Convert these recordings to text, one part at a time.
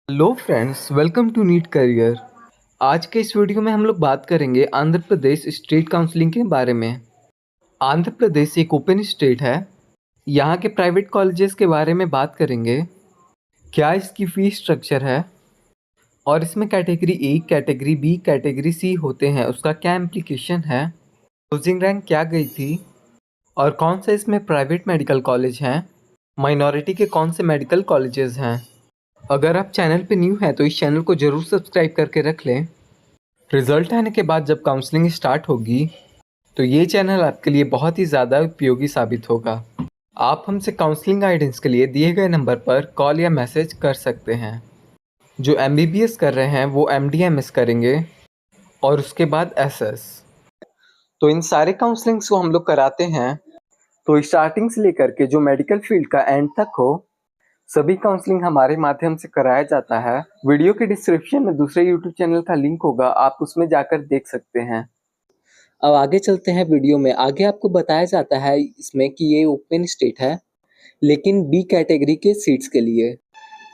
Hello friends, welcome to NEET career. आज के इस वीडियो में हम लोग बात करेंगे आंध्र प्रदेश स्टेट काउंसलिंग के बारे में। आंध्र प्रदेश एक ओपन स्टेट है। यहाँ के प्राइवेट कॉलेजेस के बारे में बात करेंगे। क्या इसकी फीस स्ट्रक्चर है और इसमें category A, category B, category C होते हैं, उसका क्या इम्प्लीकेशन है, क्लोजिंग रैंक क्या गई थी और कौन से इसमें प्राइवेट मेडिकल कॉलेज हैं, माइनॉरिटी के कौन से मेडिकल कॉलेजेस हैं। अगर आप चैनल पे न्यू हैं तो इस चैनल को ज़रूर सब्सक्राइब करके रख लें। रिजल्ट आने के बाद जब काउंसलिंग स्टार्ट होगी तो ये चैनल आपके लिए बहुत ही ज़्यादा उपयोगी साबित होगा। आप हमसे काउंसलिंग गाइडेंस के लिए दिए गए नंबर पर कॉल या मैसेज कर सकते हैं। जो एमबीबीएस कर रहे हैं वो एमडीएमएस करेंगे और उसके बाद एसएस। तो इन सारे काउंसलिंग्स को हम लोग कराते हैं। तो स्टार्टिंग से लेकर के जो मेडिकल फील्ड का एंड तक हो, सभी काउंसलिंग हमारे माध्यम से कराया जाता है। वीडियो के डिस्क्रिप्शन में दूसरे यूट्यूब चैनल का लिंक होगा, आप उसमें जाकर देख सकते हैं। अब आगे चलते हैं वीडियो में। आगे आपको बताया जाता है इसमें कि ये ओपन स्टेट है, लेकिन बी कैटेगरी के सीट्स के लिए।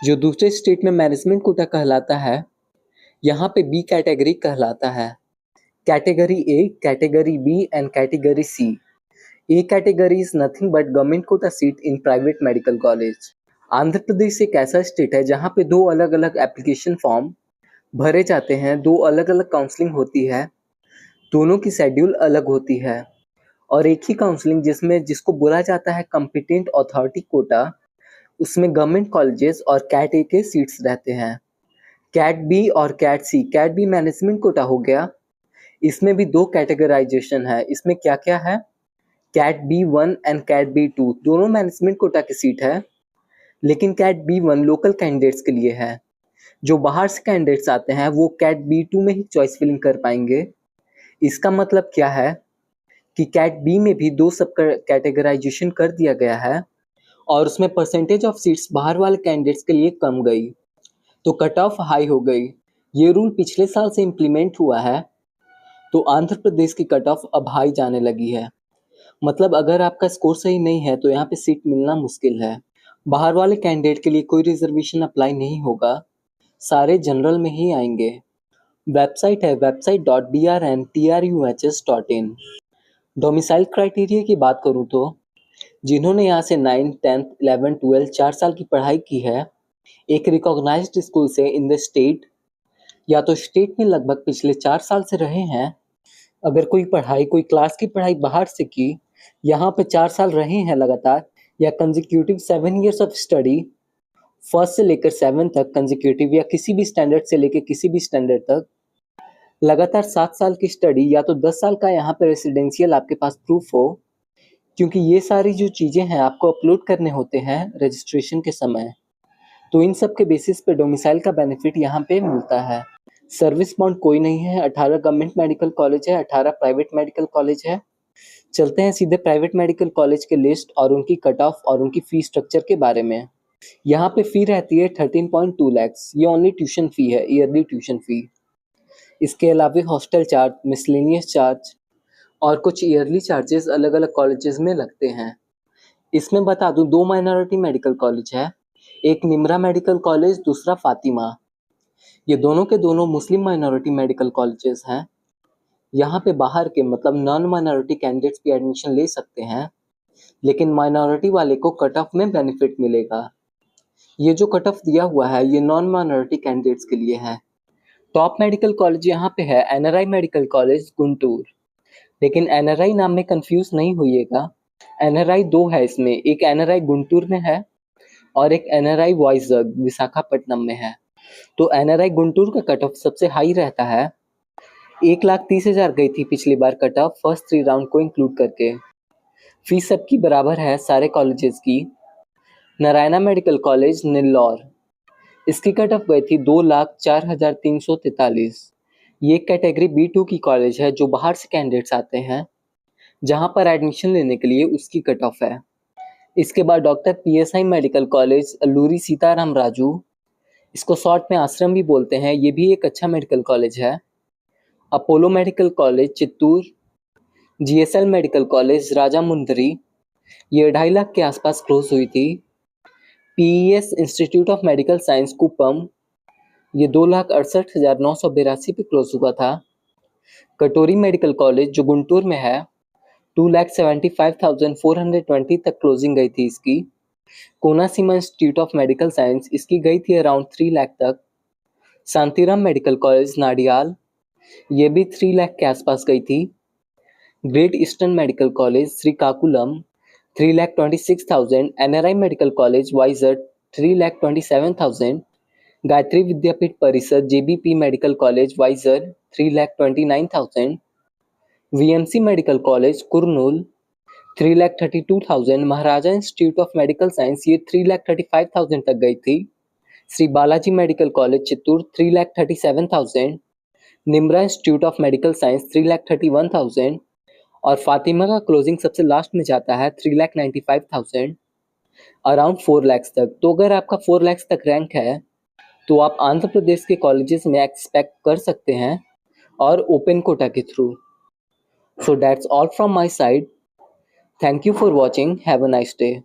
जो दूसरे स्टेट में मैनेजमेंट कोटा कहलाता है, यहाँ पे बी कैटेगरी कहलाता है। Category A, category B and category C. A category is nothing but government quota seat in private medical college. Andhra Pradesh एक ऐसा स्टेट है जहाँ पे दो अलग अलग एप्लीकेशन फॉर्म भरे जाते हैं, दो अलग अलग काउंसलिंग होती है, दोनों की शेड्यूल अलग होती है। और एक ही काउंसलिंग जिसको बोला जाता है कॉम्पिटेंट अथॉरिटी कोटा, उसमें गवर्नमेंट कॉलेजेस और कैट ए के सीट्स रहते हैं। कैट बी और cat C. Cat B management quota हो गया। इसमें भी दो कैटेगराइजेशन है। इसमें क्या क्या है? कैट बी1 एंड कैट बी2 दोनों मैनेजमेंट कोटा की सीट है, लेकिन कैट बी1 लोकल कैंडिडेट्स के लिए है। जो बाहर से कैंडिडेट्स आते हैं वो कैट बी2 में ही चॉइस फिलिंग कर पाएंगे। इसका मतलब क्या है कि कैट बी में भी दो सब कैटेगराइजेशन कर दिया गया है और उसमें परसेंटेज ऑफ सीट्स बाहर वाले कैंडिडेट्स के लिए कम गई, तो कट ऑफ हाई हो गई। ये रूल पिछले साल से इम्प्लीमेंट हुआ है, तो आंध्र प्रदेश की कट ऑफ अब हाई जाने लगी है। मतलब अगर आपका स्कोर सही नहीं है तो यहाँ पे सीट मिलना मुश्किल है। बाहर वाले कैंडिडेट के लिए कोई रिजर्वेशन अप्लाई नहीं होगा, सारे जनरल में ही आएंगे। वेबसाइट है website.drntruhs.in। डोमिसाइल क्राइटेरिया की बात करूँ तो जिन्होंने यहाँ से 9th 10th 11th 12th 4 साल की पढ़ाई की है एक रिकॉग्नाइज्ड स्कूल से इन द स्टेट, या तो स्टेट में लगभग पिछले 4 साल से रहे हैं। अगर कोई क्लास की पढ़ाई बाहर से की, यहाँ पे 4 साल रहे हैं लगातार, या consecutive 7 years of study, first से लेकर 7 तक कंजिक्यूटिव, या किसी भी स्टैंडर्ड से लेकर किसी भी स्टैंडर्ड तक लगातार 7 साल की स्टडी, या तो 10 साल का यहाँ पे रेसिडेंशियल आपके पास प्रूफ हो, क्योंकि ये सारी जो चीज़ें हैं आपको अपलोड करने होते हैं रजिस्ट्रेशन के समय। तो इन सब के बेसिस पे डोमिसाइल का बेनिफिट यहाँ पे मिलता है। सर्विस बॉन्ड कोई नहीं है। 18 गवर्नमेंट मेडिकल कॉलेज है, 18 प्राइवेट मेडिकल कॉलेज है। चलते हैं सीधे प्राइवेट मेडिकल कॉलेज के लिस्ट और उनकी कट ऑफ और उनकी फी स्ट्रक्चर के बारे में। यहाँ पे फी रहती है 13.2 lakhs। ये ओनली ट्यूशन फी है, ईयरली ट्यूशन फी। इसके अलावा हॉस्टल चार्ज, मिसलेनियस चार्ज और कुछ ईयरली चार्जेस अलग अलग कॉलेजेस में लगते हैं। इसमें बता दूं, दो माइनॉरिटी मेडिकल कॉलेज है, एक निमरा मेडिकल कॉलेज, दूसरा फातिमा। ये दोनों के दोनों मुस्लिम माइनॉरिटी मेडिकल कॉलेजेस हैं। यहाँ पे बाहर के मतलब नॉन माइनॉरिटी कैंडिडेट्स भी एडमिशन ले सकते हैं, लेकिन माइनॉरिटी वाले को कट ऑफ में बेनिफिट मिलेगा। ये जो कट ऑफ दिया हुआ है ये नॉन माइनॉरिटी कैंडिडेट्स के लिए है। टॉप मेडिकल कॉलेज यहाँ पे है एनआरआई मेडिकल कॉलेज गुंटूर। लेकिन एनआरआई नाम में कंफ्यूज नहीं होइएगा, एनआरआई दो है इसमें, एक एनआरआई गुंटूर में है और एक एनआरआई वाइजग विशाखापट्टनम में है। तो एनआरआई गुंटूर का कट ऑफ सबसे हाई रहता है। 1,30,000 गई थी पिछली बार कट ऑफ, फर्स्ट 3 राउंड को इंक्लूड करके। फीस सबकी बराबर है सारे कॉलेजेस की। नारायणा मेडिकल कॉलेज नेल्लौर, इसकी कट ऑफ गई थी 2,04,343। ये कैटेगरी B2 की कॉलेज है जो बाहर से कैंडिडेट्स आते हैं, जहां पर एडमिशन लेने के लिए उसकी कट ऑफ है। इसके बाद doctor PSI medical college Alluri Sitaram Raju, इसको शॉर्ट में आश्रम भी बोलते हैं, ये भी एक अच्छा मेडिकल कॉलेज है। Apollo medical college Chittoor, GSL medical college Rajahmundry, ये 2.5 लाख के आसपास क्लोज हुई थी। PES institute of medical science Kuppam, ये 2,68,982 पे क्लोज हुआ था। कटोरी मेडिकल कॉलेज जो गुंटूर में है 2,75,420 तक क्लोजिंग गई थी इसकी। Konaseema institute of medical science इसकी गई थी अराउंड 3 लाख तक। शांतिराम मेडिकल कॉलेज नाडियाल ये भी 3 लाख के आसपास गई थी। Great eastern medical college Srikakulam 3,26,000। NRI medical college Vizag 3,27,000। Gayatri Vidyapeeth परिसर JBP medical college Vizag 3,29,000। VMC medical college Kurnool 3,32,000। Maharaja institute of medical science ये 3,35,000 तक गई थी। Shri Balaji medical college Chittoor 3,37,000। Nimra institute of medical science 3,31,000 और फातिमा का क्लोजिंग सबसे लास्ट में जाता है 3,95,000 अराउंड 4 लाख तक। तो अगर आपका 4 लाख तक रैंक है तो आप आंध्र प्रदेश के कॉलेजेस में एक्सपेक्ट कर सकते हैं और ओपन कोटा के through. So that's all from my side. Thank you for watching. Have a nice day.